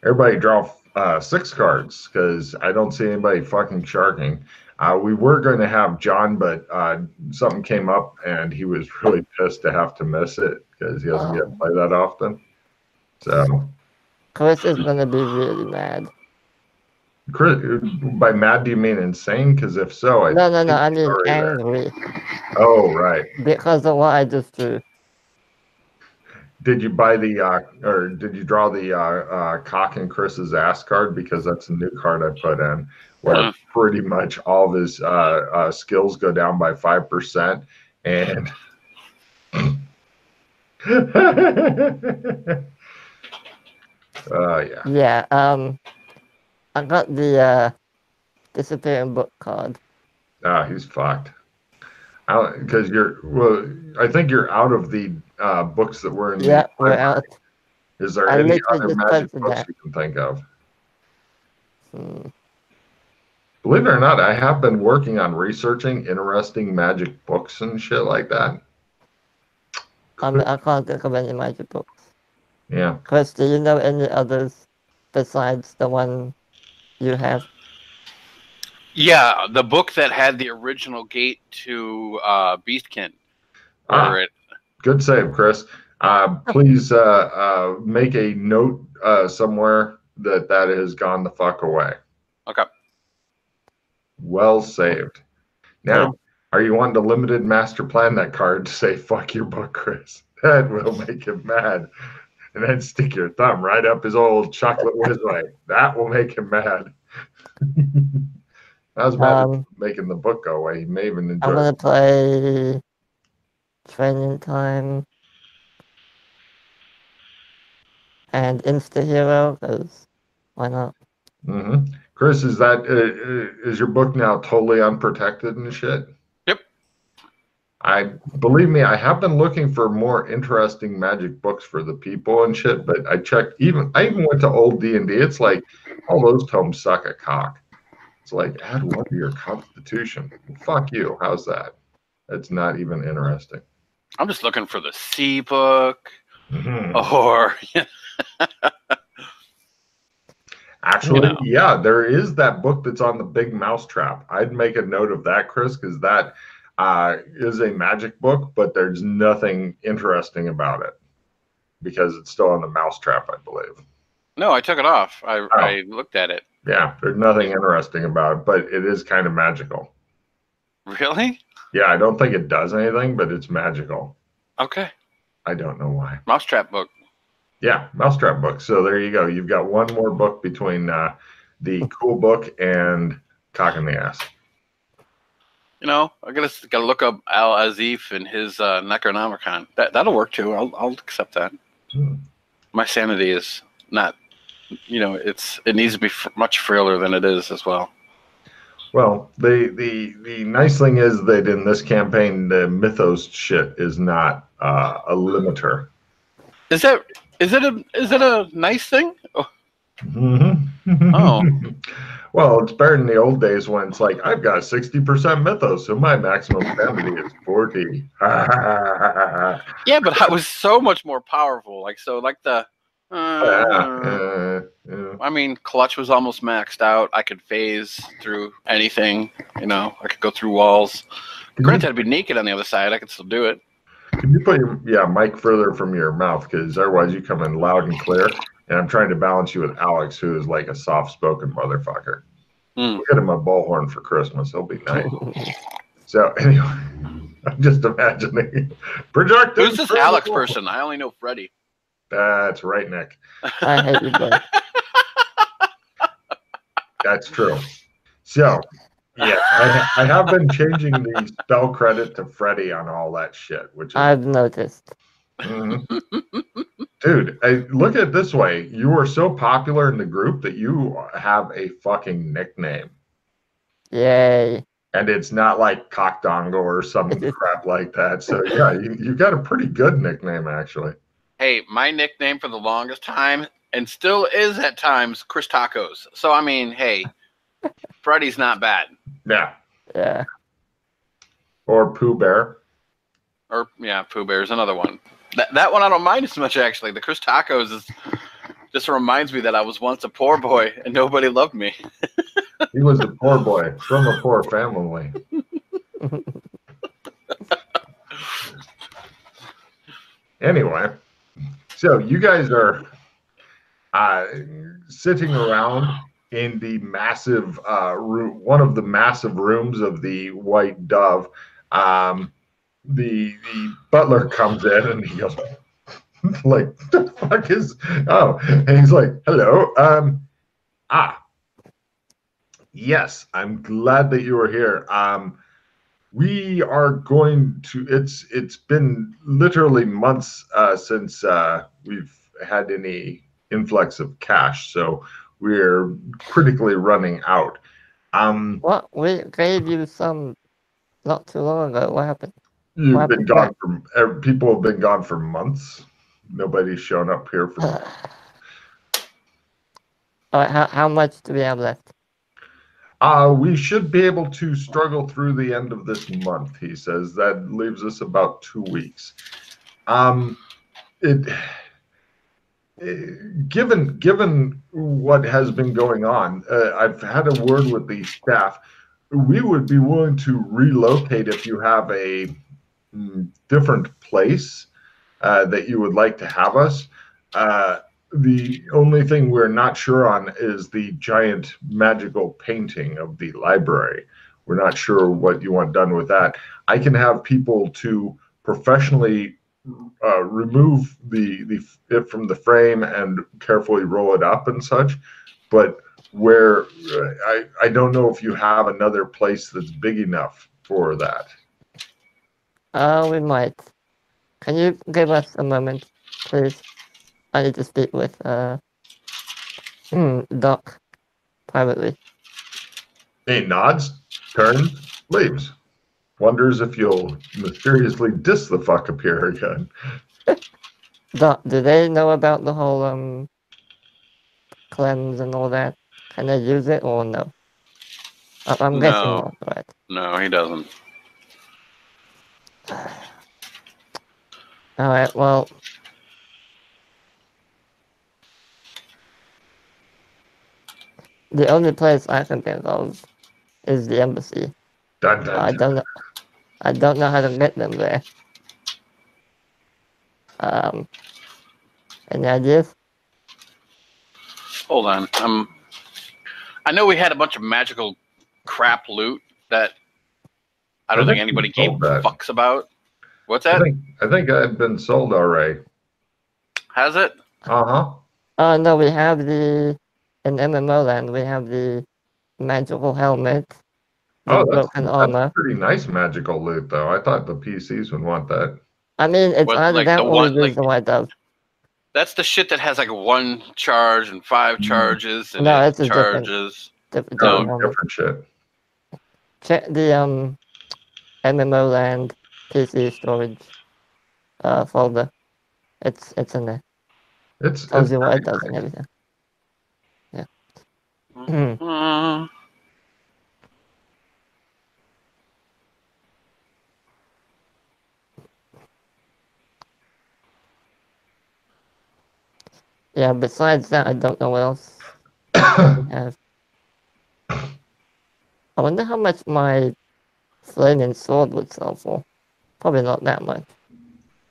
Everybody draw 6 cards because I don't see anybody fucking sharking. We were going to have John, but something came up and he was really pissed to have to miss it because he doesn't get to play that often. So Chris is going to be really mad. Chris, by mad, do you mean insane? Because if so, No, I mean angry. Oh, right. Because of what I just drew. Did you buy the, or did you draw the cock in Chris's ass card? Because that's a new card I put in, where pretty much all of his skills go down by 5%. And yeah. Yeah, I got the disappearing book card. He's fucked. Because I think you're out of the books that were in the we're out. Is there any other magic books you can think of? Believe it or not, I have been working on researching interesting magic books and shit like that. I can't think of any magic books. Yeah. Chris, do you know any others besides the one you have? Yeah, the book that had the original gate to Beastkin. Good save, Chris. Please make a note somewhere that has gone the fuck away. Okay. Well saved. Now, are you wanting to limited master plan that card to say fuck your book, Chris? That will make him mad. And then stick your thumb right up his old chocolate whizway. That will make him mad. I was mad at making the book go away. He may even enjoy I'm going to play Training Time and Insta Hero, because why not? Chris, is is your book now totally unprotected and shit? Yep. Believe me, I have been looking for more interesting magic books for the people and shit, but I checked I even went to old D&D. It's like all those tomes suck a cock. It's like add one to your constitution. Fuck you. How's that? It's not even interesting. I'm just looking for the C book or actually, yeah, there is that book that's on the big mousetrap. I'd make a note of that, Chris, because that is a magic book, but there's nothing interesting about it because it's still on the mousetrap, I believe. No, I took it off. I looked at it. Yeah, there's nothing interesting about it, but it is kind of magical. Really? Yeah, I don't think it does anything, but it's magical. Okay. I don't know why. Mousetrap book. Yeah, mousetrap book. So there you go. You've got one more book between the cool book and cock in the ass. I gotta look up Al Azif and his Necronomicon. That'll work too. I'll accept that. My sanity is not. It needs to be much frailer than it is as well. Well, the nice thing is that in this campaign, the mythos shit is not a limiter. Is it a nice thing? Oh. Oh. Well, it's better than the old days when it's like I've got 60% mythos, so my maximum sanity is 40. Yeah, but I was so much more powerful. I mean, clutch was almost maxed out. I could phase through anything. I could go through walls. Granted, I'd be naked on the other side. I could still do it. Can you put your mic further from your mouth? Because otherwise you come in loud and clear. And I'm trying to balance you with Alex, who is like a soft-spoken motherfucker. We'll get him a bullhorn for Christmas. He'll be nice. So anyway, I'm just imagining. Projecting. Who's this Alex person? I only know Freddy. That's right, Nick. I hate you both. That's true. So, yeah, I have been changing the spell credit to Freddy on all that shit, which is, I've noticed. Dude, look at it this way. You are so popular in the group that you have a fucking nickname. Yay. And it's not like Cockdongo or some crap like that. So, yeah, you got a pretty good nickname, actually. Hey, my nickname for the longest time, and still is at times, Chris Tacos. So, I mean, hey, Freddy's not bad. Yeah. Yeah. Or Pooh Bear. Or, yeah, Pooh Bear's another one. That one I don't mind as much, actually. The Chris Tacos is This reminds me that I was once a poor boy and nobody loved me. He was a poor boy from a poor family. Anyway, so you guys are sitting around in the massive room, one of the massive rooms of the White Dove. The butler comes in and he goes, like, the fuck is, oh, and he's like, hello, yes, I'm glad that you are here. We are going to, it's been literally months since we've had any influx of cash, so we're critically running out. What? We gave you some not too long ago. What happened? You've been gone for, people have been gone for months. Nobody's shown up here for months. All right, how much do we have left? We should be able to struggle through the end of this month, he says. That leaves us about 2 weeks. Given what has been going on, I've had a word with the staff. We would be willing to relocate if you have a different place that you would like to have us. The only thing we're not sure on is the giant magical painting of the library. We're not sure what you want done with that. I can have people to professionally remove it from the frame and carefully roll it up and such, but where I don't know if you have another place that's big enough for that. We might. Can you give us a moment, please? I need to speak with Doc privately. He nods, turns, leaves. Wonders if you'll mysteriously diss the fuck up here again. Doc, do they know about the whole cleanse and all that? Can they use it or no? I'm guessing not, right? No, he doesn't. Alright, well. The only place I can think of is the embassy. Dun, dun, I don't know how to get them there. Any ideas? Hold on. I know we had a bunch of magical crap loot that I don't think anybody gave fucks about. What's that? I think I've been sold already. Has it? Uh-huh. Oh no, we have in MMO land, we have the magical helmet, the broken armor. That's pretty nice magical loot, though. I thought the PCs would want that. I mean, it's either like that or we use the White Dove. That's the shit that has like 1 charge and 5 charges and no, it's charges. Different shit. Check the MMO land PC storage folder. It's in there. It's tells you what it does and everything. Yeah. Yeah, besides that, I don't know what else we have. I wonder how much my flaming sword would sell for. Probably not that much.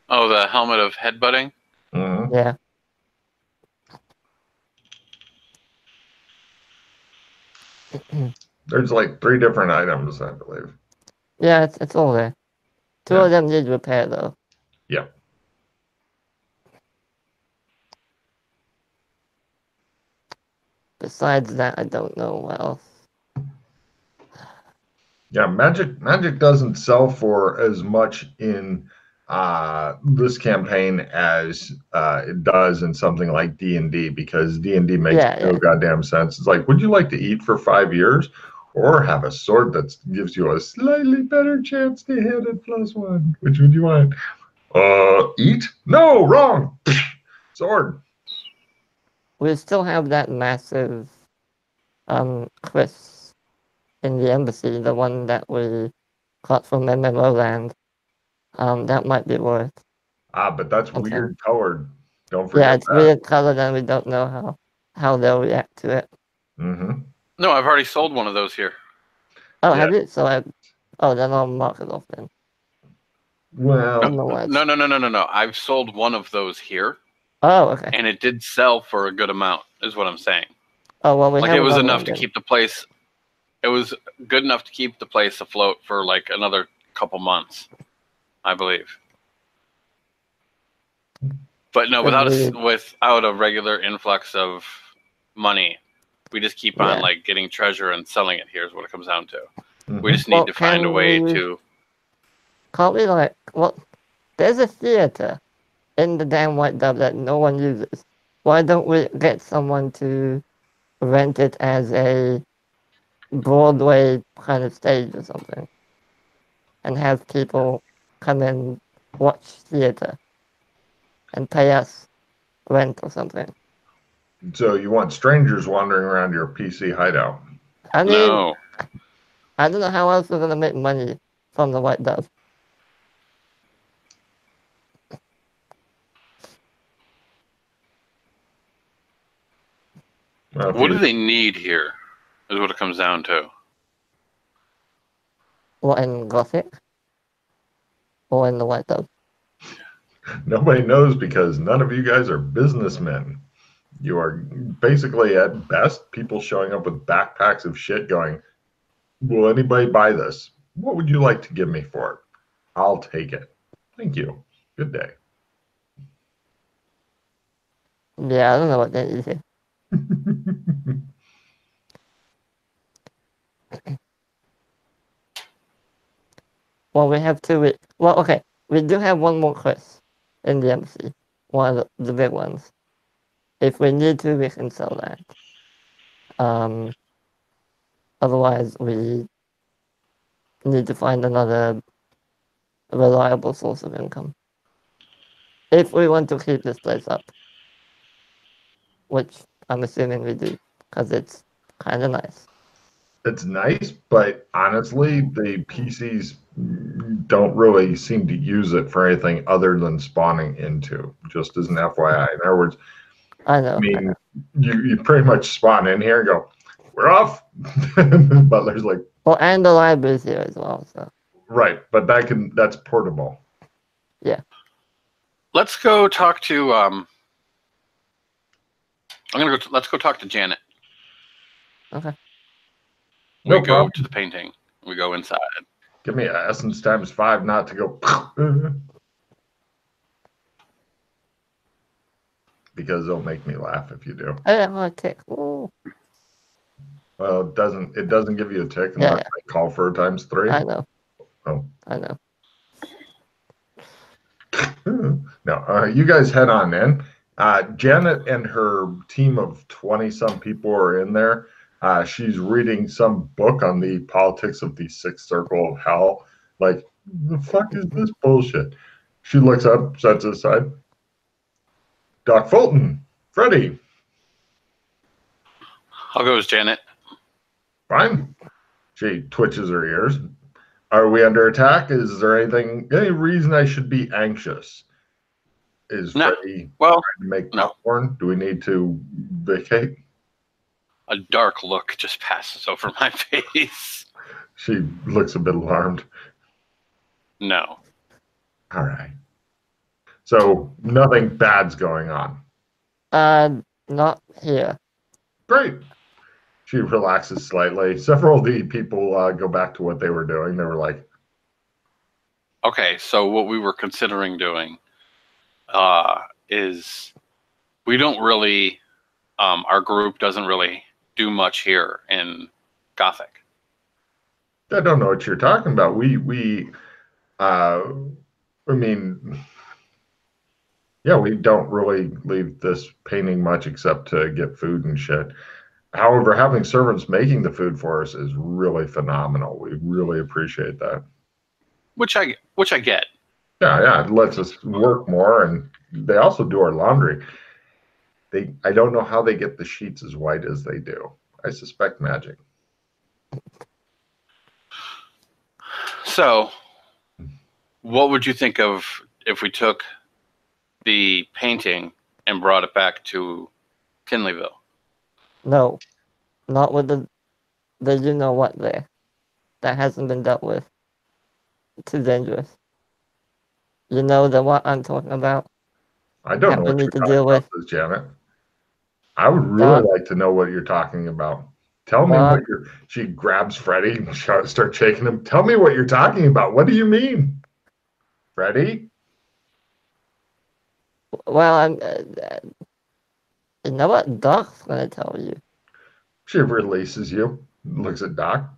Oh, the helmet of headbutting? Mm-hmm. Yeah. There's like 3 different items, I believe. Yeah, it's all there. 2 of them need repair, though. Yep. Besides that, I don't know what else. Yeah, magic doesn't sell for as much in this campaign as it does in something like D&D, because D&D makes no goddamn sense. It's like, would you like to eat for 5 years or have a sword that gives you a slightly better chance to hit at +1? Which would you want? Eat? No, wrong. Sword. We still have that massive Chris in the embassy, the one that we got from MMO land. That might be worth. But that's weird colored. Don't forget Yeah, it's that. weird color, and we don't know how they'll react to it. Mm-hmm. No, I've already sold one of those here. Oh, Yeah. have you? So then I'll mark it off then. Well, No. I've sold one of those here. Oh, okay. And it did sell for a good amount, is what I'm saying. Oh, well, we Like have it was another enough one to then. keep the place. It was good enough to keep the place afloat for like another couple months, I believe. But no, without a regular influx of money, we just keep on like getting treasure and selling it. Here's what it comes down to. We just need to find a way to. Can't we there's a theater in the damn White Dove that no one uses. Why don't we get someone to rent it as a Broadway kind of stage or something, and have people come and watch theater and pay us rent or something? So you want strangers wandering around your PC hideout? I mean, No. I don't know how else we're gonna make money from the White Dove. What do they need here? Is what it comes down to. What, in Gothic? Or in the White Dove? Nobody knows because none of you guys are businessmen. You are basically, at best, people showing up with backpacks of shit going, will anybody buy this? What would you like to give me for it? I'll take it. Thank you. Good day. Yeah, I don't know what that is here. Well, we have 2 weeks. Well, okay. We do have one more quest in the MC. One of the big ones. If we need to, we can sell that. Otherwise, we need to find another reliable source of income. If we want to keep this place up. Which I'm assuming we do, because it's kind of nice. It's nice, but honestly, the PCs don't really seem to use it for anything other than spawning into, just as an FYI. In other words, I know. You pretty much spawn in here and go, we're off. Butler's like, well, and the library's here as well, so. Right, but that's portable. Yeah. Let's go talk to let's go talk to Janet. Okay. We go to the painting. We go inside. Give me essence times 5 not to go because it'll make me laugh if you do. I don't want to tick. Ooh. Well, it doesn't give you a tick unless I call for a times 3. I know. Oh. I know. No, you guys head on in. Janet and her team of 20-some people are in there. She's reading some book on the politics of the 6th circle of hell. Like, the fuck is this bullshit? She looks up, sets it aside. Doc Fulton, Freddy. How goes, Janet? Fine. She twitches her ears. Are we under attack? Is there any reason I should be anxious? Is Freddy trying to make popcorn? Do we need to vacate? A dark look just passes over my face. She looks a bit alarmed. No. All right. So nothing bad's going on. Not here. Great. She relaxes slightly. Several of the people go back to what they were doing. They were like, okay, so what we were considering doing is we don't really, our group doesn't really do much here in Gothic. I don't know what you're talking about. I mean, yeah, we don't really leave this painting much except to get food and shit. However, having servants making the food for us is really phenomenal. We really appreciate that. Which I get. Yeah, it lets us work more, and they also do our laundry. I don't know how they get the sheets as white as they do. I suspect magic. So, what would you think of if we took the painting and brought it back to Kinleyville. No, not with the you know what there. That hasn't been dealt with. Too dangerous. You know what I'm talking about? I don't That know we what you're need to talking deal about, with. Liz Janet. I would really like to know what you're talking about. Tell me what you're. She grabs Freddy and starts shaking him. Tell me what you're talking about. What do you mean, Freddy? Well, I'm. You know what? Doc's gonna tell you. She releases you. Looks at Doc.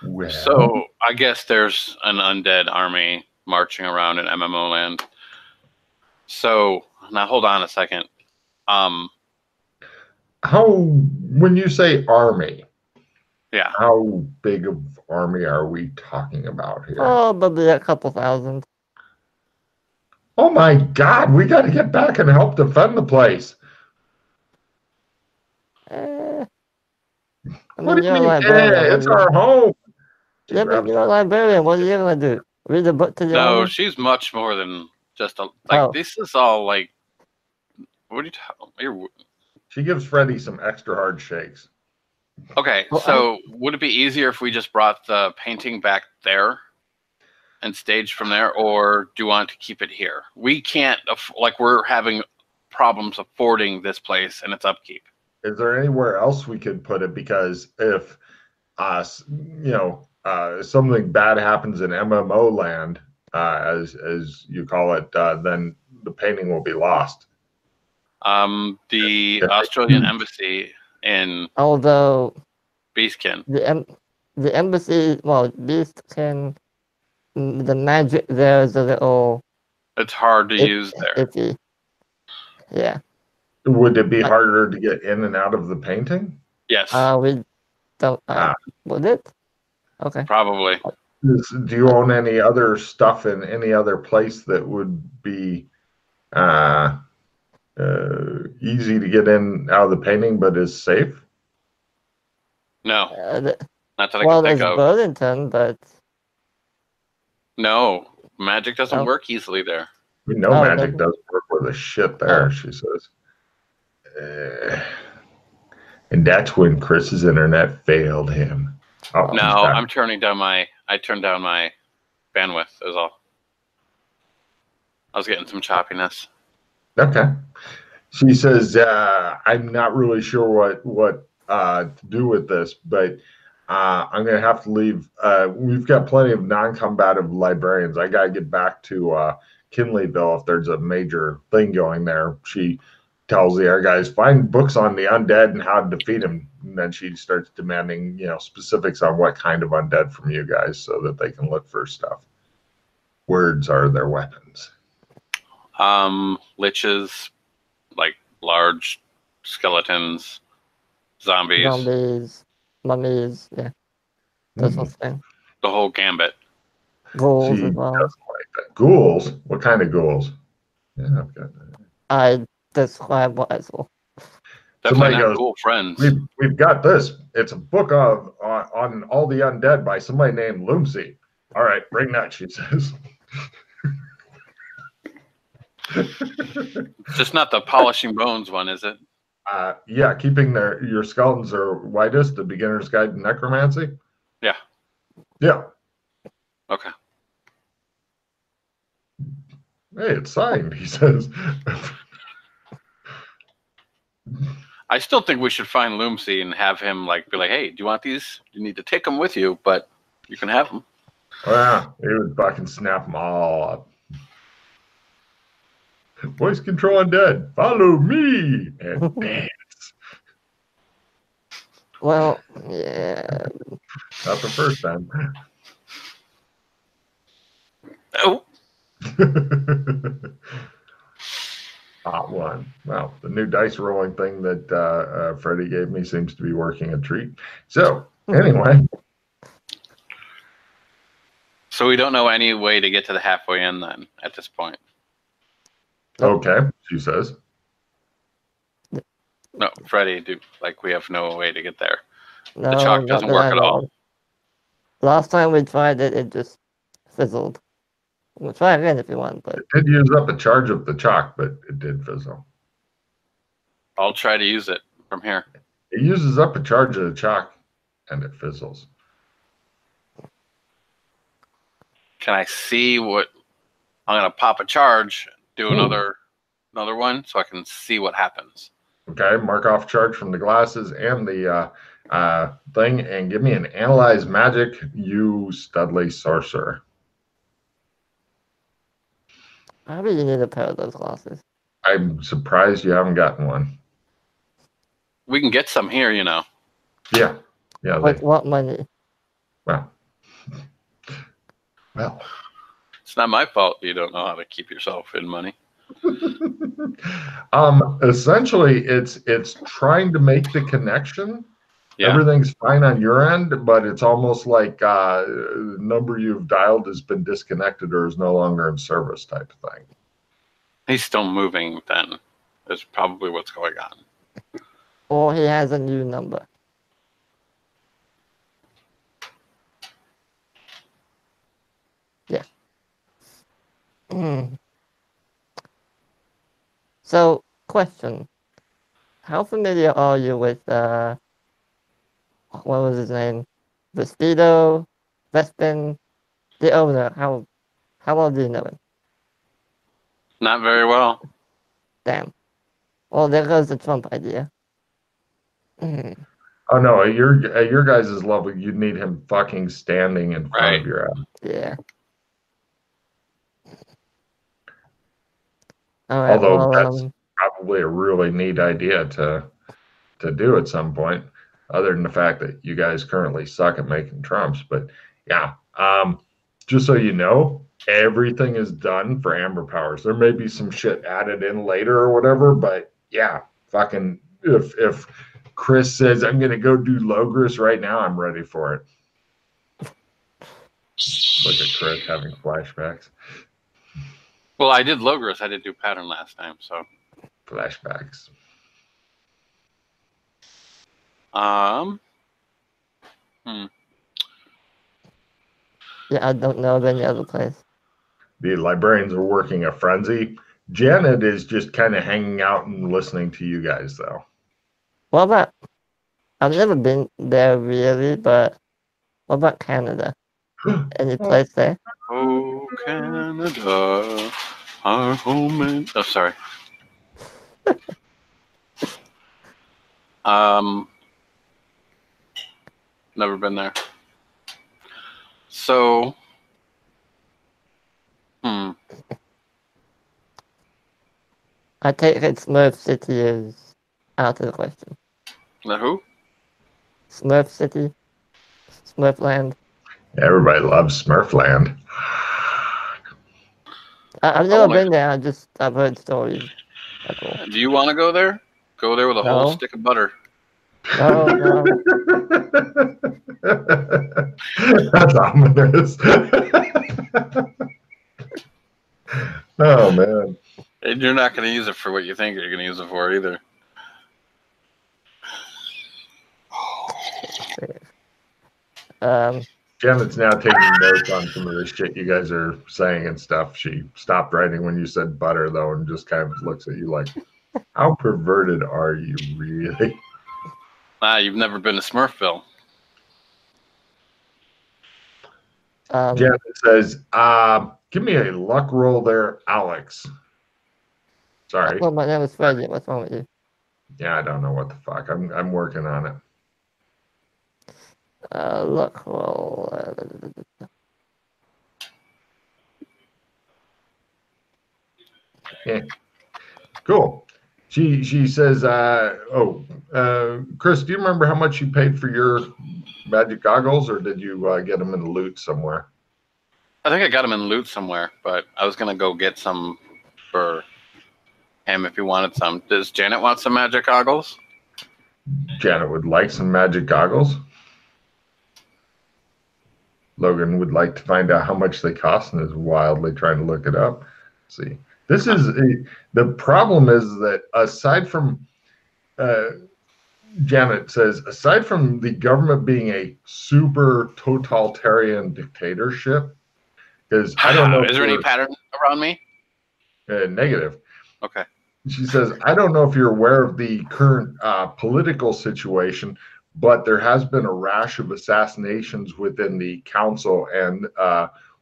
Well, So I guess there's an undead army marching around in MMO land. So now hold on a second. when you say army, Yeah. how big of army are we talking about here? Oh, maybe a couple thousand. Oh my God, we got to get back and help defend the place. What do you mean? It's our home. Yeah, but you're a librarian. What are you gonna do? Read a book to the No, army? she's much more than just a like. This is all like. What are you talking? She gives Freddy some extra hard shakes. Okay, so would it be easier if we just brought the painting back there and staged from there, or do you want to keep it here? We can't, like, we're having problems affording this place and its upkeep. Is there anywhere else we could put it? Because if, something bad happens in MMO land, as you call it, then the painting will be lost. The Australian embassy in Beastkin. The embassy, well, Beastkin, the magic there is a little. It's hard to use there. Iffy. Yeah. Would it be harder to get in and out of the painting? Yes. We don't. Would it? Okay. Probably. Do you own any other stuff in any other place that would be easy to get in out of the painting, but is safe? No. Not that I can think of. Burlington, but no, magic doesn't work easily there. We know magic doesn't work with a shit there, she says. And that's when Chris's internet failed him. Oh, no, I'm turning down I turned down my bandwidth, is all. I was getting some choppiness. Okay. She says, I'm not really sure what to do with this, but I'm going to have to leave. We've got plenty of non-combative librarians. I got to get back to Kinleyville if there's a major thing going there. She tells the other guys, find books on the undead and how to defeat them. And then she starts demanding, specifics on what kind of undead from you guys so that they can look for stuff. Words are their weapons. Liches, like large skeletons, zombies, mummies, yeah. That's what's thing. The whole gambit. Ghouls as well. Doesn't like that. Ghouls? What kind of ghouls? Yeah, I've got that. I describe what I saw. Definitely not ghoul friends. We've got this. It's a book on all the undead by somebody named Loomsy. All right, bring that, she says. Just not the polishing bones one, is it? Yeah, keeping your skeletons are whitest, the beginner's guide to necromancy. Yeah. Yeah. Okay. Hey, it's signed, he says. I still think we should find Loomsy and have him be like, hey, do you want these? You need to take them with you, but you can have them. Oh, yeah, he would fucking snap them all up. Voice control undead. Follow me and dance. Well, yeah. Not the first time. Oh. Hot one. Well, the new dice rolling thing that Freddy gave me seems to be working a treat. So, anyway. So we don't know any way to get to the halfway in then at this point. Okay, she says. No, Freddy, we have no way to get there. No, the chalk doesn't work at all. Last time we tried it, it just fizzled. We'll try again if you want, but it did use up a charge of the chalk, but it did fizzle. I'll try to use it from here. It uses up a charge of the chalk, and it fizzles. Can I see what I'm gonna pop a charge, do another one, so I can see what happens. Okay, mark off charge from the glasses and the thing, and give me an analyze magic, you Studley sorcerer. I really need a pair of those glasses. I'm surprised you haven't gotten one. We can get some here, you know. Yeah, yeah. With what money? Well, it's not my fault you don't know how to keep yourself in money. Essentially, it's trying to make the connection. Yeah. Everything's fine on your end, but it's almost like the number you've dialed has been disconnected or is no longer in service type of thing. He's still moving then, is probably what's going on. Or he has a new number. Yeah. So, question. How familiar are you with, what was his name? Vestido, Vespin, the owner? How well do you know him? Not very well. Damn. Well, there goes the Trump idea. Oh no, at your guys' level, you'd need him fucking standing in front of your ass. Yeah. All right, although that's probably a really neat idea to do at some point, other than the fact that you guys currently suck at making Trumps. But yeah, just so you know, everything is done for Amber Powers. There may be some shit added in later or whatever, but yeah, fucking if Chris says I'm gonna go do Logris right now, I'm ready for it. Look at Chris having flashbacks. Well, I did Logris. I did do Pattern last time, so flashbacks. Yeah, I don't know of any other place. The librarians are working a frenzy. Janet is just kind of hanging out and listening to you guys, though. What about? I've never been there really, but what about Canada? Any place there? Oh, Canada, our home and... Oh, sorry. Never been there. So, I take it Smurf City is out of the question. The who? Smurf City? Smurfland? Everybody loves Smurfland. I've never been there. I've heard stories. That's all. Do you want to go there? Go there with a whole stick of butter. No. That's ominous. Oh man. And you're not going to use it for what you think you're going to use it for either. Janet's now taking notes on some of the shit you guys are saying and stuff. She stopped writing when you said butter, though, and just kind of looks at you like, how perverted are you, really? You've never been to Smurfville. Janet says, give me a luck roll there, Alex. Sorry. Well, my name is Freddy. What's wrong with you? Yeah, I don't know what the fuck. I'm working on it. Luck roll. Yeah. Cool. She says, Chris, do you remember how much you paid for your magic goggles, or did you get them in the loot somewhere? I think I got them in loot somewhere, but I was going to go get some for him if he wanted some. Does Janet want some magic goggles? Janet would like some magic goggles. Logan would like to find out how much they cost and is wildly trying to look it up. Let's see. This is the problem is that aside from Janet says, aside from the government being a super totalitarian dictatorship, because I don't know. Is there any pattern around me? Negative. Okay. She says, I don't know if you're aware of the current political situation, but there has been a rash of assassinations within the council, and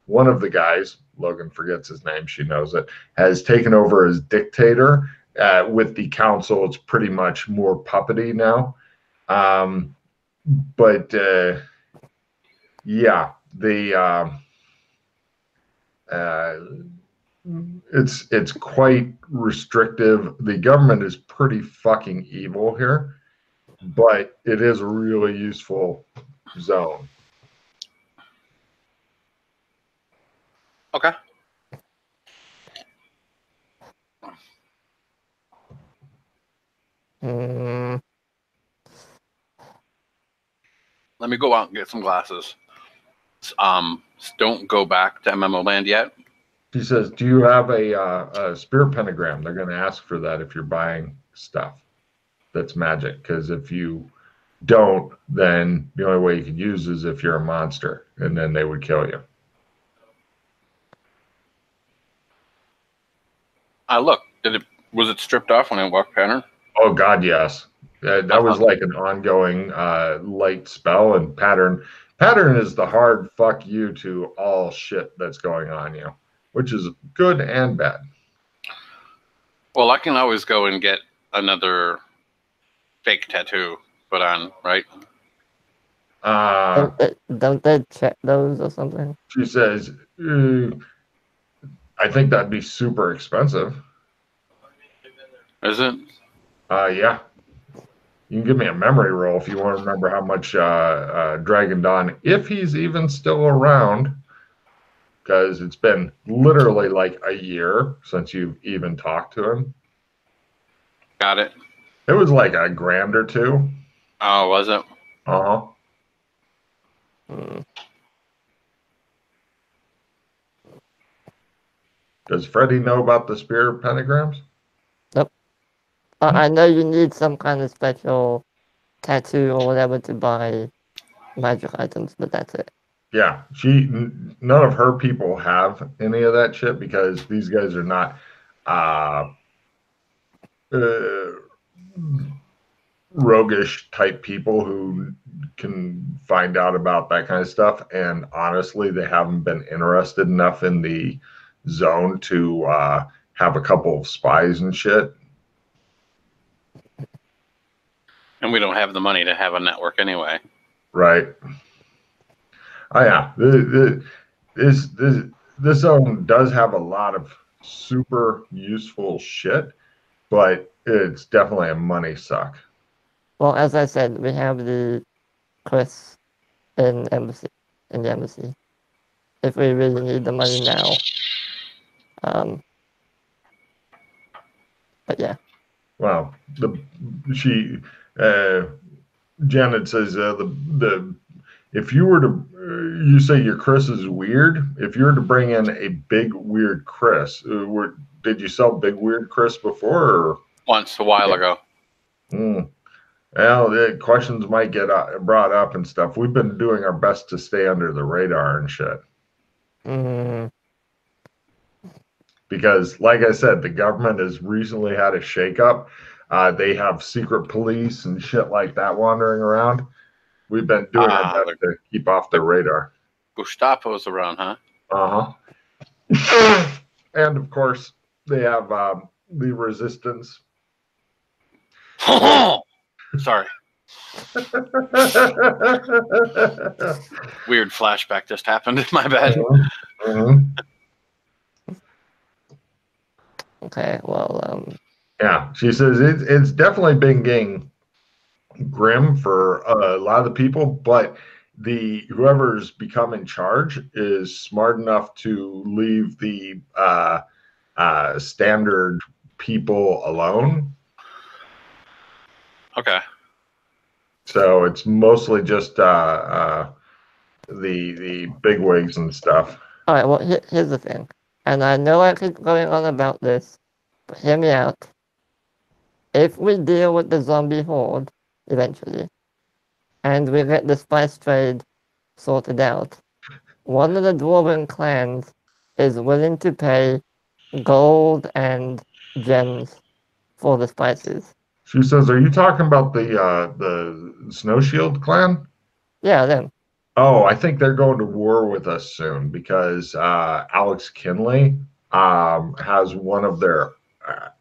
one of the guys, Logan forgets his name, she knows it, has taken over as dictator. With the council, it's pretty much more puppety now. But yeah, it's quite restrictive. The government is pretty fucking evil here, but it is a really useful zone. Okay. Let me go out and get some glasses. Don't go back to MMO land yet. She says, do you have a spirit pentagram? They're going to ask for that if you're buying stuff that's magic, because if you don't, then the only way you could use is if you're a monster, and then they would kill you. Look, was it stripped off when I walked past her? Oh God, yes. That was like an ongoing light spell, and pattern. Pattern is the hard fuck you to all shit that's going on you, which is good and bad. Well, I can always go and get another fake tattoo put on, right? Don't they check those or something? She says, I think that'd be super expensive. Is it? Yeah. You can give me a memory roll if you want to remember how much Dragon Dawn, if he's even still around, because it's been literally like a year since you've even talked to him. Got it. It was like $1,000 or $2,000. Oh, was it? Uh-huh. Does Freddy know about the spirit pentagrams? Nope. I know you need some kind of special tattoo or whatever to buy magic items, but that's it. Yeah, none of her people have any of that shit because these guys are not roguish type people who can find out about that kind of stuff. And honestly, they haven't been interested enough in the zone to have a couple of spies and shit. And we don't have the money to have a network anyway. Right. Oh yeah. This zone does have a lot of super useful shit, but it's definitely a money suck. Well, as I said, we have the Chris in the embassy. If we really need the money now. But yeah. Well, Janet says if you were to you say your Chris is weird. If you were to bring in a big weird Chris, did you sell big weird Chris before? Or? Once a while ago. Well, the questions might get brought up and stuff. We've been doing our best to stay under the radar and shit. Because, like I said, the government has recently had a shakeup. They have secret police and shit like that wandering around. We've been doing our best to keep off their radar. Gestapo's around, huh? Uh-huh. And, of course, they have the resistance. Sorry. Weird flashback just happened. My bad. Okay, well, yeah, she says it's definitely been getting grim for a lot of the people, but whoever's become in charge is smart enough to leave the standard people alone. Okay. So it's mostly just the bigwigs and stuff. All right. Well, here's the thing, and I know I keep going on about this, but hear me out. If we deal with the zombie horde eventually, and we get the spice trade sorted out, one of the dwarven clans is willing to pay gold and gems for the spices. She says, "Are you talking about the Snow Shield clan?" Yeah, them. Oh, I think they're going to war with us soon because Alex Kinley has one of their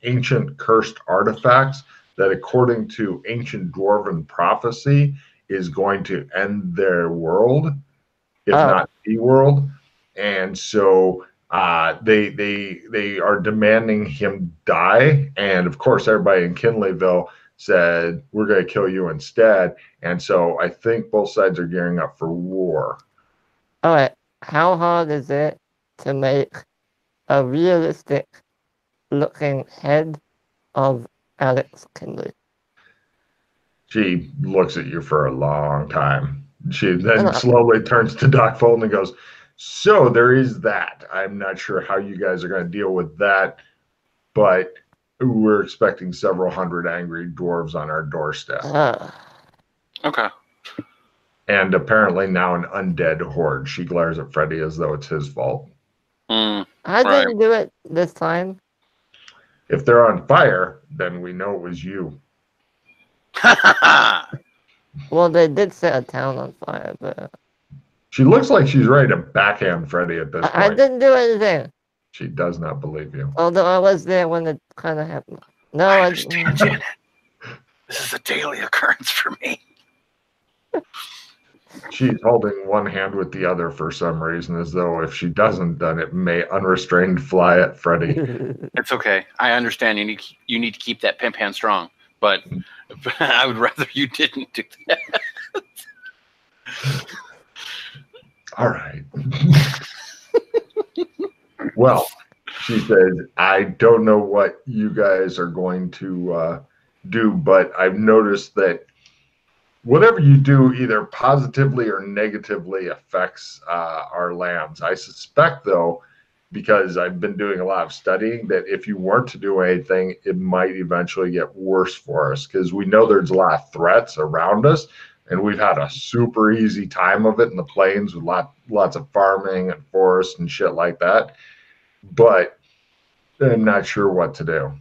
ancient cursed artifacts that, according to ancient dwarven prophecy, is going to end their world, if not the world. And so they are demanding him die. And of course, everybody in Kinleyville said, "We're going to kill you instead." And so I think both sides are gearing up for war. All right. How hard is it to make a realistic looking head of Alex Kinley? She looks at you for a long time. She then slowly turns to Doc Fulton and goes, "So there is that. I'm not sure how you guys are going to deal with that, but we're expecting several hundred angry dwarves on our doorstep." Okay. And apparently now an undead horde. She glares at Freddy as though it's his fault. I didn't do it this time. If they're on fire, then we know it was you. Well, they did set a town on fire, but she looks like she's ready to backhand Freddy at this point. I didn't do anything. She does not believe you. Although I was there when it kind of happened. No, I understand, Janet. This is a daily occurrence for me. She's holding one hand with the other for some reason, as though if she doesn't, then it may unrestrained fly at Freddy. It's okay. I understand. You need to keep that pimp hand strong, but I would rather you didn't do that. All right. Well, she says, "I don't know what you guys are going to do, but I've noticed that whatever you do either positively or negatively affects our lands. I suspect, though, because I've been doing a lot of studying, that if you weren't to do anything, it might eventually get worse for us because we know there's a lot of threats around us, and we've had a super easy time of it in the plains with lots of farming and forest and shit like that. But I'm not sure what to do."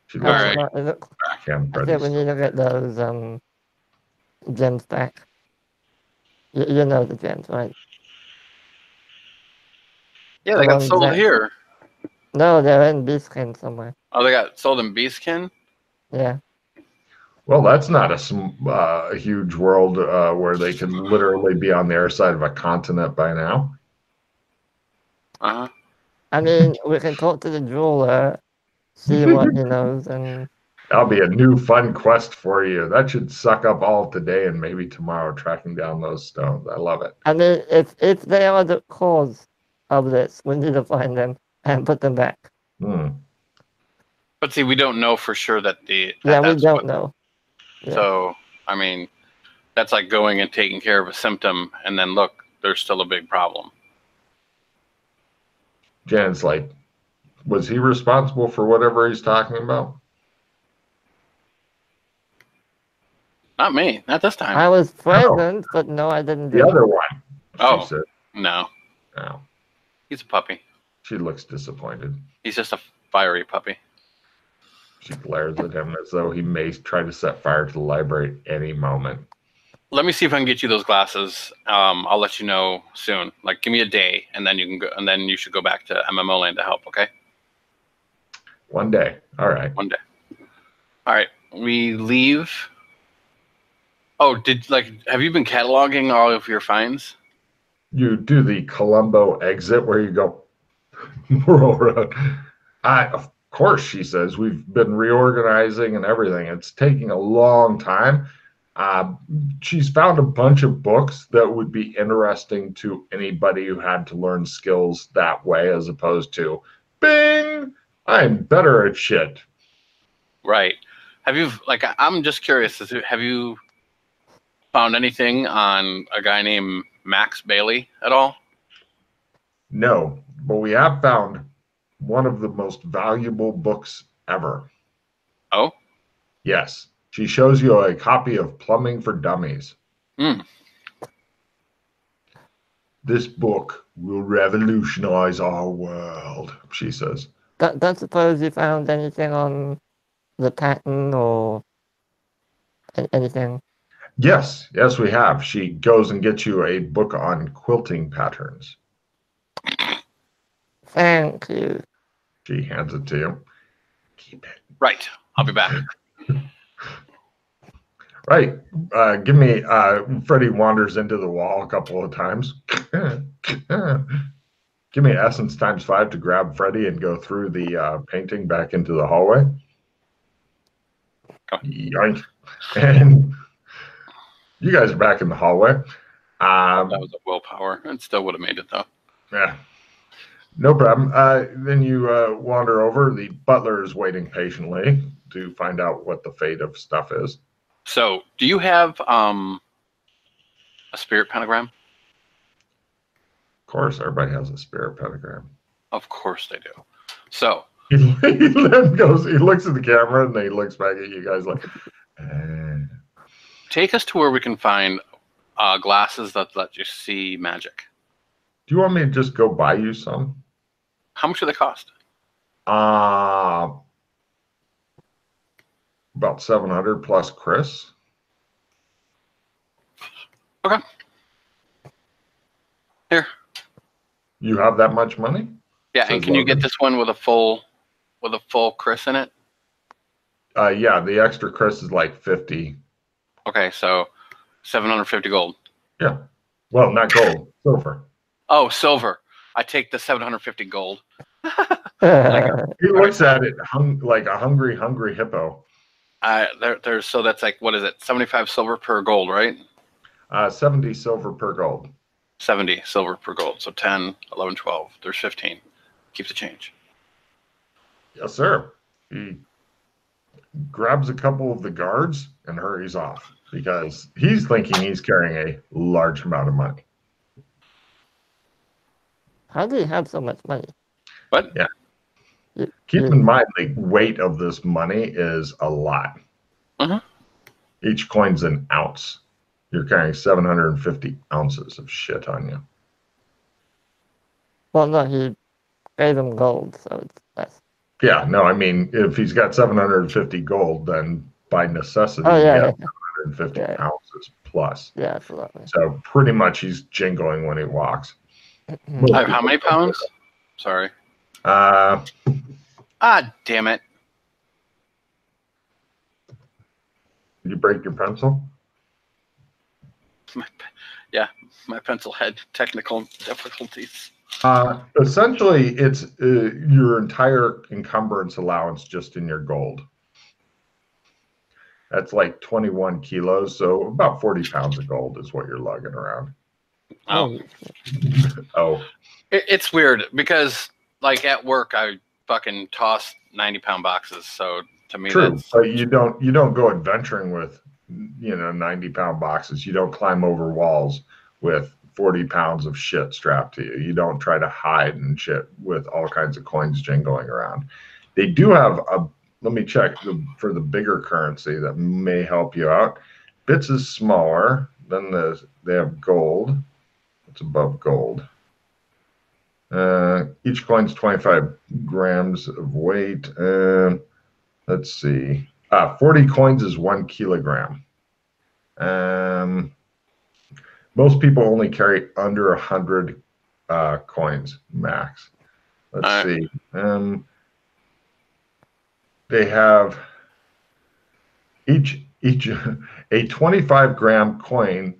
She looks right. I think we need to get those gems back. You know the gems, right? Yeah, they got sold here. No, they're in Beastkin somewhere. Oh, they got sold in Beastkin? Yeah. Well, that's not a huge world where they could literally be on the other side of a continent by now. Uh-huh. I mean, we can talk to the jeweler, see what he knows, and that'll be a new fun quest for you. That should suck up all today and maybe tomorrow, tracking down those stones. I love it. I mean, if they are the cause of this, we need to find them and put them back. But see, we don't know for sure that we don't know. Yeah. So, I mean, that's like going and taking care of a symptom, and then look, there's still a big problem. Jan's like, was he responsible for whatever he's talking about? Not me. Not this time. I was present, but no, I didn't do the other one. Oh, no. No. He's a puppy. She looks disappointed. He's just a fiery puppy. She glares at him as though he may try to set fire to the library at any moment. Let me see if I can get you those glasses. I'll let you know soon. Like, give me a day, and then you can go, and then you should go back to MMO Land to help. Okay. One day. All right. One day. All right. We leave. Oh, have you been cataloging all of your finds? You do the Columbo exit where you go roll around. Of course, she says, we've been reorganizing and everything. It's taking a long time. She's found a bunch of books that would be interesting to anybody who had to learn skills that way, as opposed to, bing, I'm better at shit. Right. I'm just curious, have you found anything on a guy named Max Bailey at all? No, but we have found one of the most valuable books ever. Oh? Yes. She shows you a copy of Plumbing for Dummies. This book will revolutionize our world, she says. Don't suppose you found anything on the pattern or anything? Yes, yes, we have. She goes and gets you a book on quilting patterns. Thank you. She hands it to you. Keep it. Right. I'll be back. Right. Give me. Freddy wanders into the wall a couple of times. Give me essence ×5 to grab Freddy and go through the painting back into the hallway. Yoink. And you guys are back in the hallway. That was a willpower. It still would have made it, though. Yeah. No problem. Then you wander over. The butler is waiting patiently to find out what the fate of stuff is. So, do you have a spirit pentagram? Of course, everybody has a spirit pentagram. Of course they do. So he looks at the camera and then he looks back at you guys like, take us to where we can find glasses that let you see magic. Do you want me to just go buy you some? How much do they cost? About 700 plus Chris. Okay. Here. You have that much money? Yeah, and can you get this one with a full Chris in it? Yeah, the extra Chris is like 50. Okay, so 750 gold. Yeah. Well, not gold, silver. Oh, silver. I take the 750 gold. He looks at it like a hungry hippo. So that's like, what is it? 75 silver per gold, right? 70 silver per gold. 70 silver per gold. So 10, 11, 12. There's 15. Keep the change. Yes, sir. He grabs a couple of the guards and hurries off because he's thinking he's carrying a large amount of money. How do you have so much money? What? Yeah. Keep in mind the weight of this money is a lot. Each coin's an ounce. You're carrying 750 ounces of shit on you. Well, no, he gave him gold, so it's less. Yeah, no, I mean, if he's got 750 gold, then by necessity, he has 750 ounces plus. Yeah, absolutely. So pretty much he's jingling when he walks. How many pounds? Sorry. Damn it. Did you break your pencil? My pencil had technical difficulties. Essentially, it's your entire encumbrance allowance just in your gold. That's like 21 kilos, so about 40 pounds of gold is what you're lugging around. Oh. Oh. It's weird because, like, at work, I fucking toss 90-pound boxes. So to me, true, but you don't go adventuring with 90-pound boxes. You don't climb over walls with 40 pounds of shit strapped to you. You don't try to hide and shit with all kinds of coins jingling around. They do have let me check for the bigger currency that may help you out. Bits is smaller than they have gold. It's above gold. Each coin's 25 grams of weight. Let's see. 40 coins is 1 kilogram. Most people only carry under 100 coins max. Let's see. They have each a 25-gram coin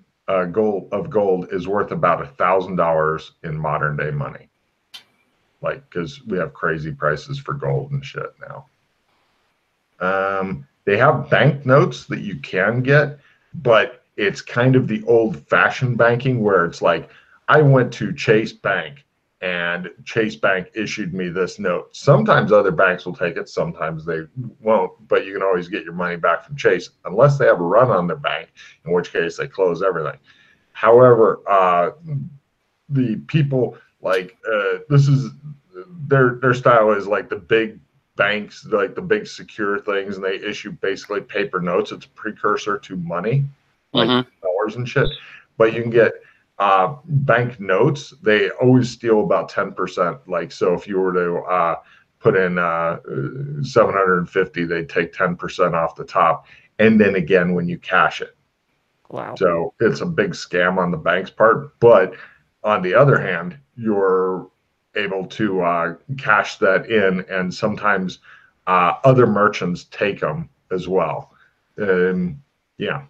gold is worth about $1,000 in modern day money. Like, because we have crazy prices for gold and shit now. They have banknotes that you can get, but it's kind of the old-fashioned banking where it's like, I went to Chase Bank and Chase Bank issued me this note. Sometimes other banks will take it, sometimes they won't, but you can always get your money back from Chase unless they have a run on their bank, in which case they close everything. However, the people like this is their style is like the big banks, like the big secure things, and they issue basically paper notes. It's a precursor to money, like dollars and shit. But you can get bank notes. They always steal about 10%. Like, so if you were to put in 750, they take 10% off the top, and then again when you cash it. Wow. So it's a big scam on the bank's part. But on the other hand, you're able to cash that in, and sometimes other merchants take them as well. And yeah,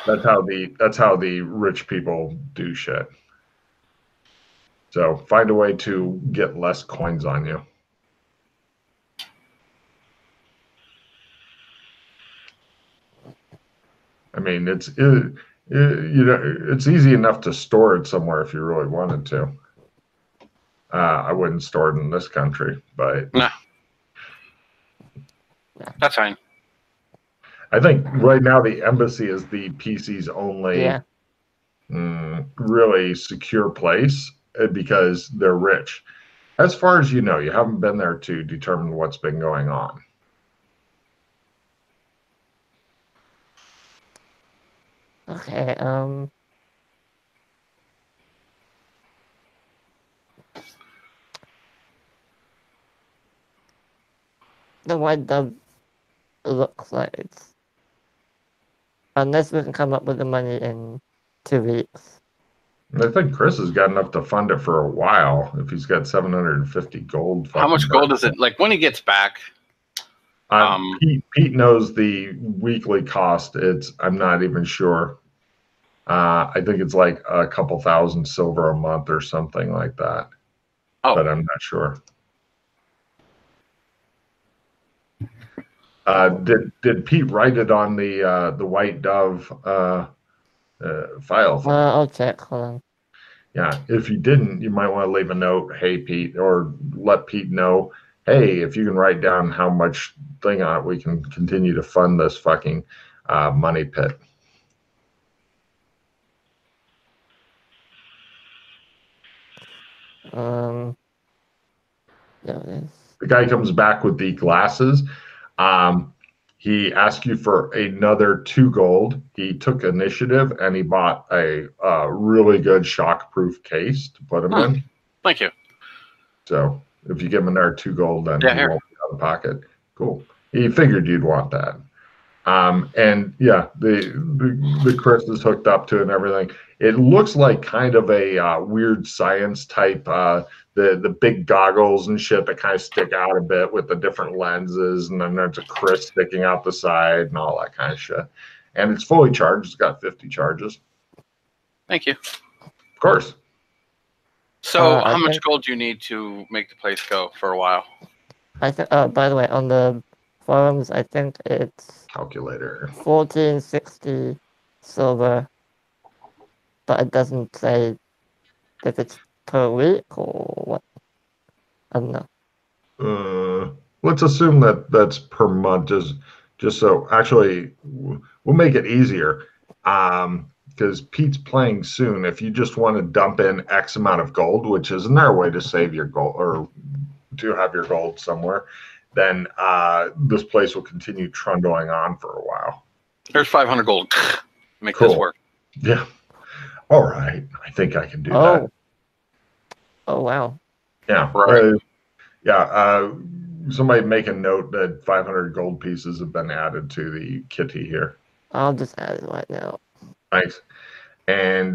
that's how the rich people do shit. So find a way to get less coins on you. I mean, it's easy enough to store it somewhere if you really wanted to. I wouldn't store it in this country, but nah, that's fine. I think right now the embassy is the PC's only really secure place because they're rich. As far as you know, you haven't been there to determine what's been going on. Okay, the white dove looks like it's, unless we can come up with the money in 2 weeks. I think Chris has got enough to fund it for a while if he's got 750 gold. How much gold is it? Like when he gets back? Pete knows the weekly cost. I'm not even sure. I think it's like a couple thousand silver a month or something like that. Oh. But I'm not sure. Did Pete write it on the White Dove file? I'll check. Hold on. Yeah, if you didn't, you might want to leave a note. Hey, Pete, or let Pete know. Hey, if you can write down how much thing on it, we can continue to fund this fucking money pit. There it is. The guy comes back with the glasses. He asked you for another 2 gold. He took initiative and he bought a really good shockproof case to put him in. Thank you. So if you give him another 2 gold, then he won't be out of pocket. Cool. He figured you'd want that. And yeah, the Chris is hooked up to and everything. It looks like kind of a weird science type, the big goggles and shit that kind of stick out a bit with the different lenses, and then there's a Chris sticking out the side and all that kind of shit. And it's fully charged. It's got 50 charges. Thank you. Of course. So how much gold do you need to make the place go for a while? I think. By the way, on the forums, I think it's calculator 1460 silver, but it doesn't say if it's per week or what. I don't know. Let's assume that that's per month, just so actually we'll make it easier. Because Pete's playing soon. If you just want to dump in X amount of gold, which is another way to save your gold or to have your gold somewhere, then this place will continue trundling on for a while. There's 500 gold. Make this work. Yeah. All right. I think I can do that. Oh, wow. Yeah. Right. Somebody make a note that 500 gold pieces have been added to the kitty here. I'll just add it right now. Thanks. And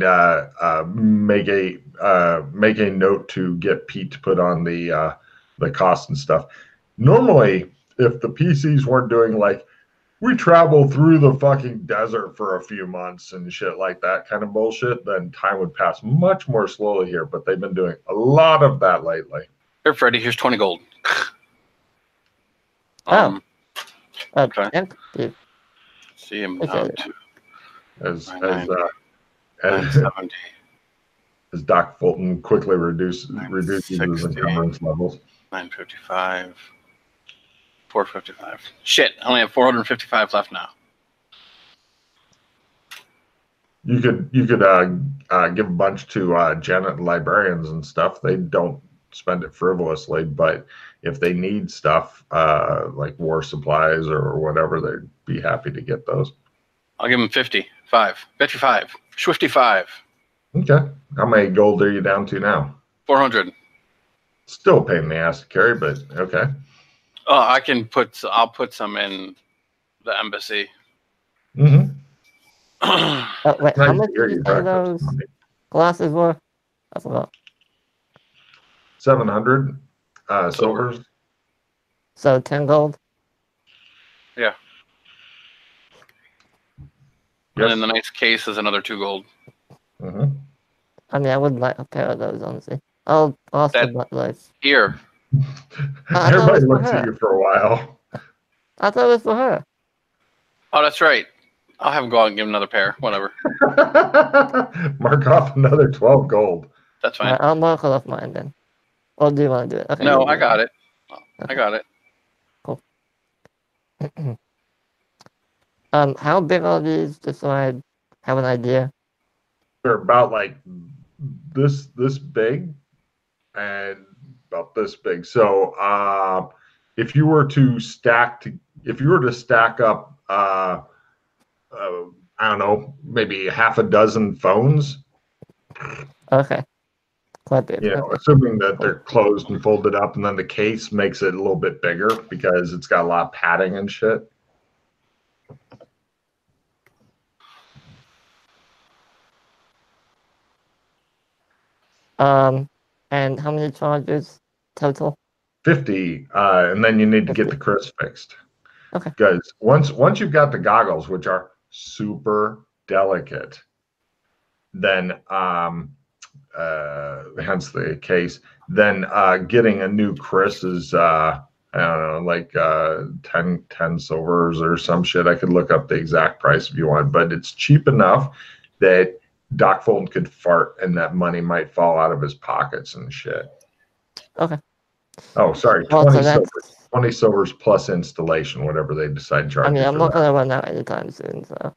make a note to get Pete to put on the cost and stuff. Normally, if the PCs weren't doing like, we travel through the fucking desert for a few months and shit like that kind of bullshit, then time would pass much more slowly here. But they've been doing a lot of that lately. Here, Freddy, here's 20 gold. Okay. Thank you. See him out. As Doc Fulton quickly reduces his encumbrance levels. 955. 455. Shit, I only have 455 left now. You could give a bunch to Janet librarians and stuff. They don't spend it frivolously, but if they need stuff like war supplies or whatever, they'd be happy to get those. I'll give them 55. 55. 55. Okay. How many gold are you down to now? 400. Still a pain in the ass to carry, but okay. I'll put some in the embassy. Wait, Nice how to much hear did you you say back up those some money. glasses were? I forgot. 700 silvers. So 10 gold? Yeah. Yes. And then the nice case is another 2 gold. I mean, I would like a pair of those, honestly. I'll ask them about those. Here. Everybody looks at you for a while. I thought it was for her. Oh, that's right. I'll have him go out and give him another pair. Whatever. Mark off another 12 gold. That's fine. Right, I'll mark it off mine then. Or do you want to do it? Okay, no, I got it. Okay. I got it. Cool. How big are these? Just so I have an idea. They're about like this big and about this big. So if you were to stack up I don't know, maybe half a dozen phones. Okay. Quite big. You know, Okay. assuming that they're closed and folded up, and then the case makes it a little bit bigger because it's got a lot of padding and shit. And how many charges total? 50, and then you need to get the Chris fixed. Okay. Because once you've got the goggles, which are super delicate, then hence the case, then getting a new Chris is I don't know, like 10 silvers or some shit. I could look up the exact price if you want, but it's cheap enough that Doc Fulton could fart and that money might fall out of his pockets and shit. Okay. Oh, sorry, 20 silvers. 20 silvers plus installation, whatever they decide to charge. I mean, you I'm for not that. going to run out anytime soon, so.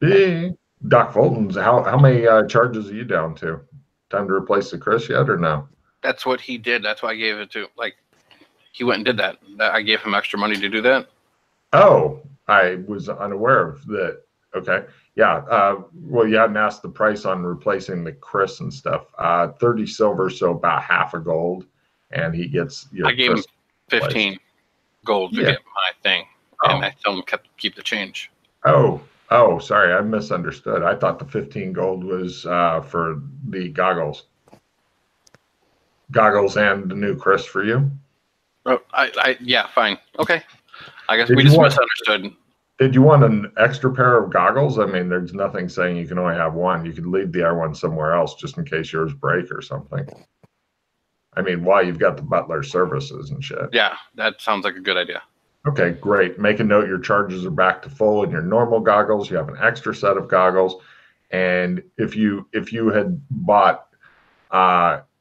Yeah. Doc Fulton's, how many charges are you down to? Time to replace the Chris yet or no? That's what he did. That's why I gave it to, like, he went and did that. I gave him extra money to do that. Oh, I was unaware of that. Okay. Yeah. Well, you hadn't asked the price on replacing the Chris and stuff. 30 silver, so about half a gold. And he gets your I gave Chris him 15 gold to get my thing. And I told him keep the change. Oh, sorry. I misunderstood. I thought the 15 gold was for the goggles. Goggles and the new Chris for you? Oh, yeah, fine. Okay. I guess we just misunderstood. Did you want an extra pair of goggles? I mean, there's nothing saying you can only have one. You could leave the other one somewhere else just in case yours break or something. I mean, while you've got the butler services and shit. Yeah, that sounds like a good idea. Okay, great. Make a note your charges are back to full in your normal goggles. You have an extra set of goggles. And if you had bought,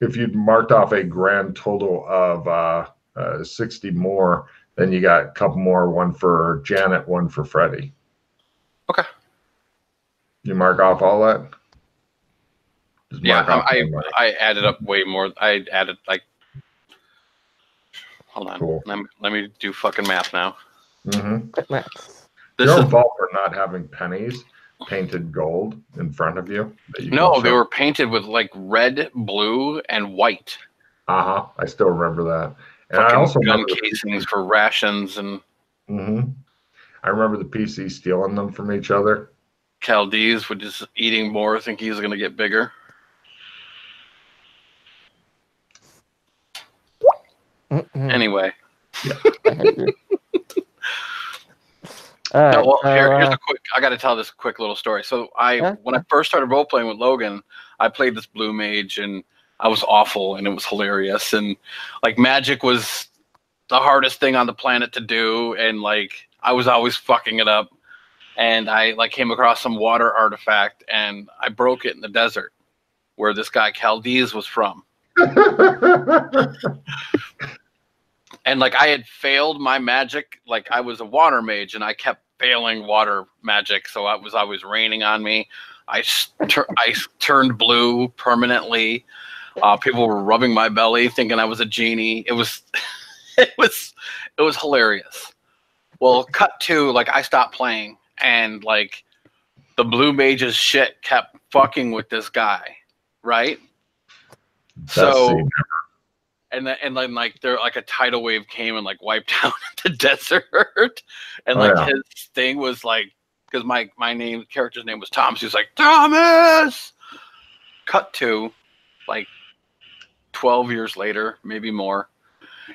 if you'd marked off a grand total of 60 more, then you got a couple more, one for Janet, one for Freddy. Okay. You mark off all that? Yeah, I added up way more. I added like, hold on. Cool. Let me do fucking math now. Math. Your own fault for not having pennies painted gold in front of you. No, they were painted with like red, blue, and white. I still remember that. And fucking I also gun remember casings for rations and. I remember the PC stealing them from each other. Chaldees would just eating more, think he was going to get bigger. Anyway. Yeah. Right, no, well, here's a quick. I got to tell this quick little story. So when I first started role playing with Logan, I played this blue mage, and I was awful, and it was hilarious. And like magic was the hardest thing on the planet to do, and like I was always fucking it up. And I like came across some water artifact, and I broke it in the desert, where this guy Chaldees was from. And like I had failed my magic, like I was a water mage, and I kept failing water magic, so it was always raining on me. I turned blue permanently. People were rubbing my belly, thinking I was a genie. It was, it was hilarious. Well, cut to like I stopped playing, and like the blue mage's shit kept fucking with this guy, right? So, and then like there like a tidal wave came and like wiped out the desert, and his thing was like, because my character's name was Thomas. He was like, Thomas. Cut to like 12 years later, maybe more.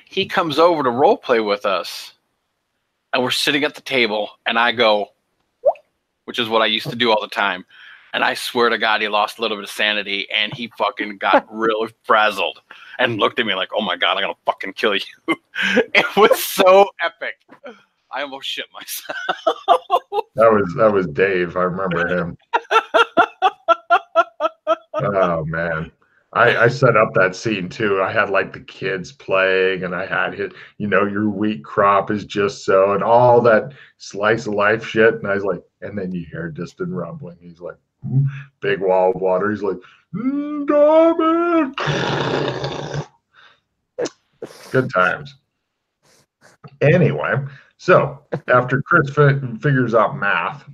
He comes over to role play with us, and we're sitting at the table, and I go, which is what I used to do all the time. And I swear to God, he lost a little bit of sanity, and he fucking got real frazzled and looked at me like, oh my God, I'm going to fucking kill you. It was so epic. I almost shit myself. That was Dave. I remember him. Oh, man. I set up that scene too. I had like the kids playing, and I had your wheat crop is just so, and all that slice of life shit. And I was like, and then you hear distant rumbling. He's like, big wall of water. He's like, damn it. Good times. Anyway, so after Chris figures out math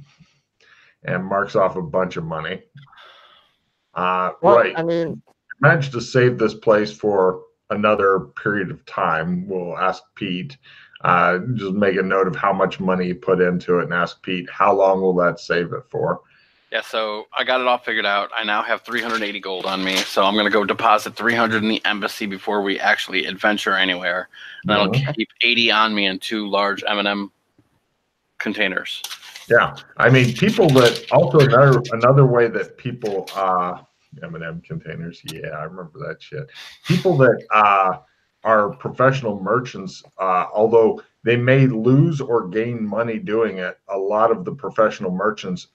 and marks off a bunch of money, right. I mean, managed to save this place for another period of time. We'll ask Pete, just make a note of how much money he put into it and ask Pete, how long will that save it for? Yeah, so I got it all figured out. I now have 380 gold on me, so I'm going to go deposit 300 in the embassy before we actually adventure anywhere. And I'll keep 80 on me in 2 large M&M containers. Yeah, I mean, people that also another way that people M&M containers. Yeah, I remember that shit. People that are professional merchants, although they may lose or gain money doing it, a lot of the professional merchants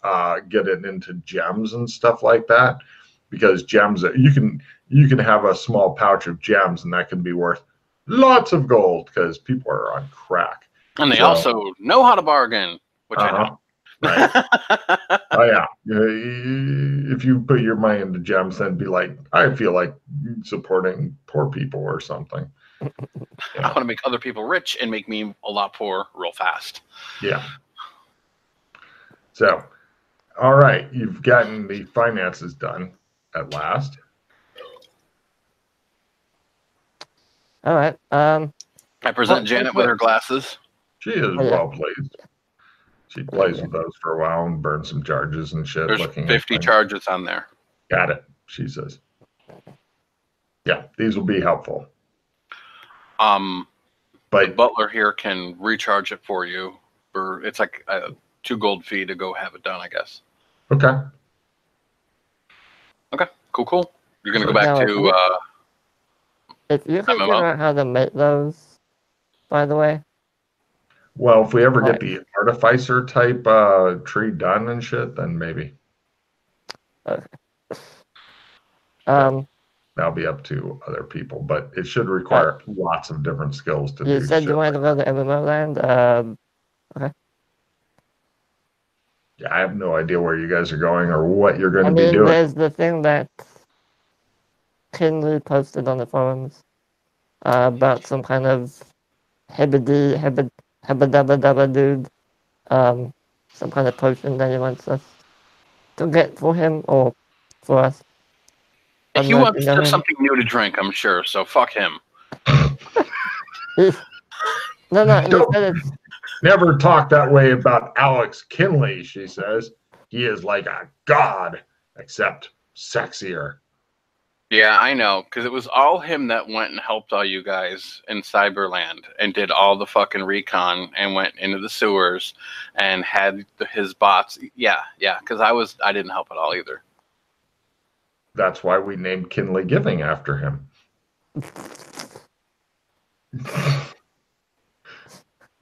get it into gems and stuff like that, because gems, you can have a small pouch of gems, and that can be worth lots of gold because people are on crack. And they also know how to bargain, which I know. Right. Oh yeah. If you put your money into gems, then be like, I feel like supporting poor people or something. Yeah. I want to make other people rich and make me a lot poor real fast. Yeah. So, all right, you've gotten the finances done at last. All right. I present Janet with her glasses. She is well pleased. She plays with those for a while and burns some charges and shit. There's 50 charges on there. Got it, she says. Yeah, these will be helpful. But the butler here can recharge it for you. It's like a 2 gold fee to go have it done, I guess. Okay. Okay, cool. You're going to go back to... if you can figure out how to make those, by the way. Well, if we ever get the artificer type tree done and shit, then maybe. Okay. That'll be up to other people, but it should require lots of different skills to do. You said you wanted to go to MMO land? Okay. Yeah, I have no idea where you guys are going or what you're going to be doing. There's the thing that Kinley posted on the forums about some kind of hebba dabba dabba dude, some kind of potion that he wants us to get for him or for us. He wants something new to drink, I'm sure, so fuck him. No, never talk that way about Alex Kinley, she says. He is like a god, except sexier. Yeah, I know, because it was all him that went and helped all you guys in Cyberland and did all the fucking recon and went into the sewers and had his bots. Yeah, because I didn't help at all either. That's why we named Kinley Giving after him.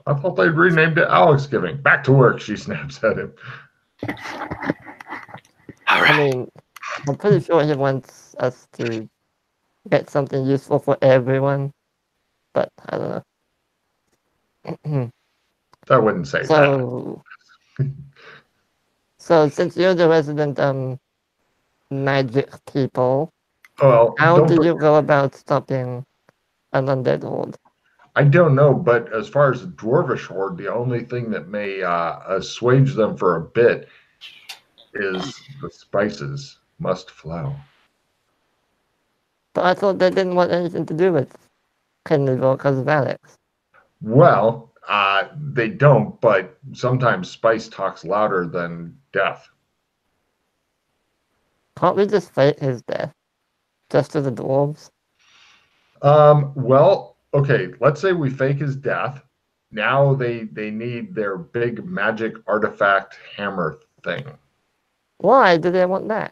I thought they'd renamed it Alex Giving. Back to work, she snaps at him. All right. I mean, I'm pretty sure he wants us to get something useful for everyone, but I don't know. I wouldn't say that. So since you're the resident magic people, well, how do you go about stopping an undead horde? I don't know, but as far as the dwarvish horde, the only thing that may assuage them for a bit is the spices must flow. But I thought they didn't want anything to do with Kinleyville because of Alex. Well, they don't, but sometimes spice talks louder than death. Can't we just fake his death? Just to the dwarves? Well, okay, let's say we fake his death. Now they need their big magic artifact hammer thing. Why do they want that?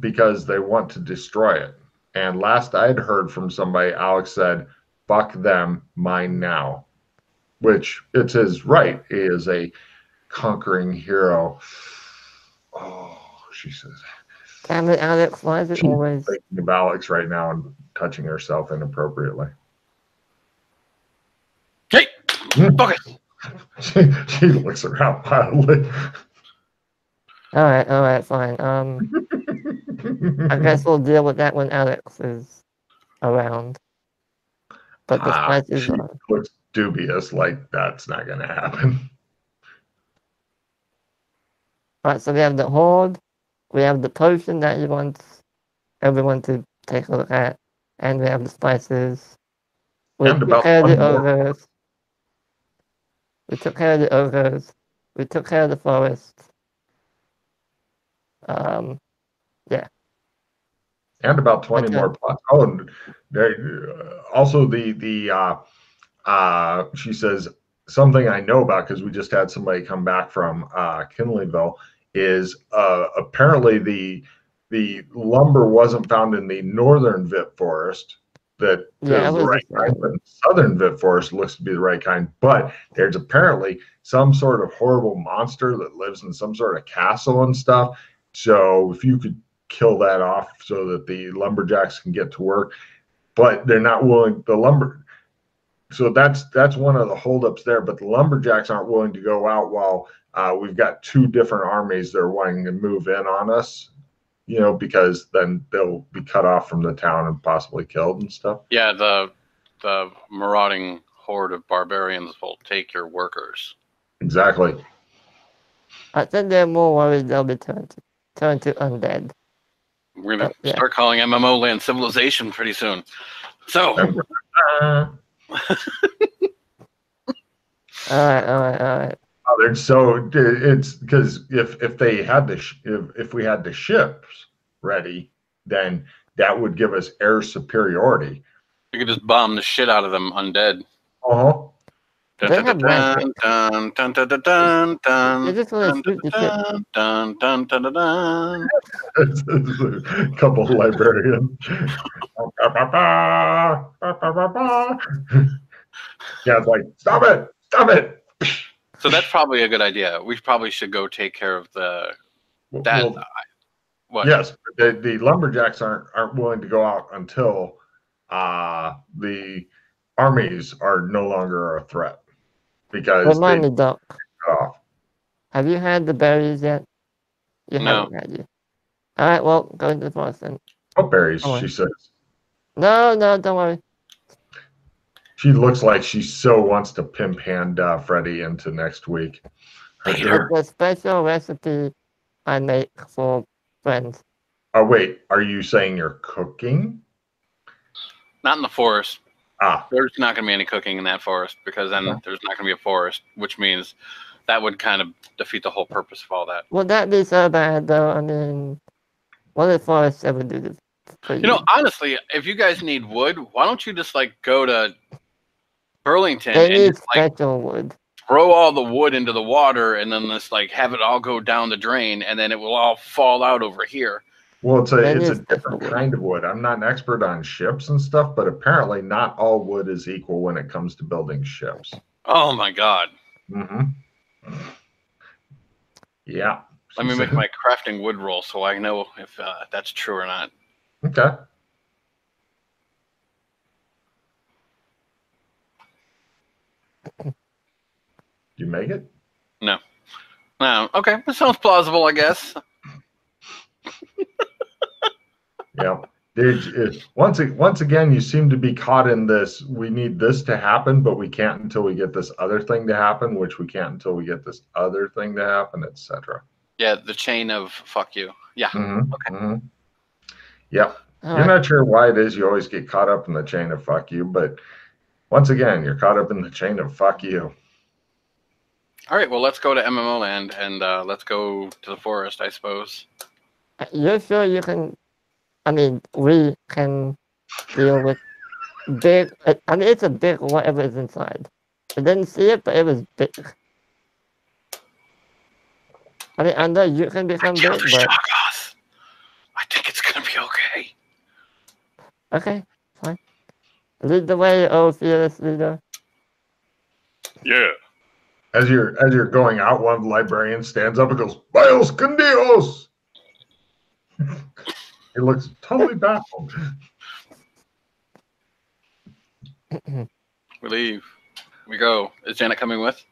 Because they want to destroy it. And last I'd heard from somebody, Alex said, fuck them, mine now. Which it's his right. He is a conquering hero. Oh, she says. Damn it, Alex, why is it She's always... thinking of Alex right now and touching herself inappropriately. Hey! Focus! She looks around wildly. Alright, fine. I guess we'll deal with that when Alex is around. But the spices she are... looks dubious, like that's not going to happen. Alright, so we have the Horde, we have the potion that he wants everyone to take a look at, and we have the spices. We And took about care of the one more. ogres. We took care of the ogres. We took care of the forest. Yeah. And about 20 Okay. more plots. Oh, and also she says something I know about because we just had somebody come back from Kinleyville is apparently the lumber wasn't found in the northern Vit forest that is the right kind, but southern Vit forest looks to be the right kind. But there's apparently some sort of horrible monster that lives in some sort of castle and stuff. So if you could kill that off so that the lumberjacks can get to work, but they're not willing. So that's one of the holdups there. But the lumberjacks aren't willing to go out while we've got two different armies that are wanting to move in on us. You know, because then they'll be cut off from the town and possibly killed and stuff. Yeah, the marauding horde of barbarians will take your workers. Exactly. I think they're more worried they'll be turned to undead. We're going to start calling MMO land civilization pretty soon. So. All right. So it's because if they had if we had the ships ready, then that would give us air superiority. You could just bomb the shit out of them undead. Uh-huh. They have magic. They just want to shoot the shit. Couple of librarians. Yeah, it's like, stop it. So that's probably a good idea. We probably should go take care of what? Yes, the lumberjacks aren't willing to go out until the armies are no longer a threat because Remind me, Doc. Have you had the berries yet? You haven't had you. All right, well, go into the forest then. What berries? She says. No, don't worry. She looks like she so wants to pimp hand Freddy into next week. It's a special recipe I make for friends. Oh, wait. Are you saying you're cooking? Not in the forest. Ah. There's not going to be any cooking in that forest because then there's not going to be a forest, which means that would kind of defeat the whole purpose of all that. Would that be so bad, though? I mean, what did forests ever do this for you? You know, honestly, if you guys need wood, why don't you just, like, go to Burlington and just, special wood. Throw all the wood into the water and then just, like, have it all go down the drain and then it will all fall out over here. Well, it's a different kind of wood. I'm not an expert on ships and stuff, but apparently not all wood is equal when it comes to building ships. Oh, my God. Mm-hmm. Yeah. Let me make my crafting wood roll so I know if that's true or not. Okay. You make it? No. Okay. That sounds plausible, I guess. Yeah. Once again, you seem to be caught in this. We need this to happen, but we can't until we get this other thing to happen, which we can't until we get this other thing to happen, etc. Yeah, the chain of fuck you. Yeah. Mm-hmm. Okay. Mm-hmm. Yep. You're not sure why it is you always get caught up in the chain of fuck you, but once again, you're caught up in the chain of fuck you. All right, well, let's go to MMO land and let's go to the forest, I suppose. You're sure you can? I mean, we can deal with big. I mean, it's a big whatever is inside. I didn't see it, but it was big. I mean, I know you can become big, but I think it's gonna be okay. okay, fine. Lead the way, oh fearless leader. Yeah. As you're going out, one of the librarians stands up and goes, "Bios con Dios!" He looks totally baffled. We leave. We go. Is Janet coming with?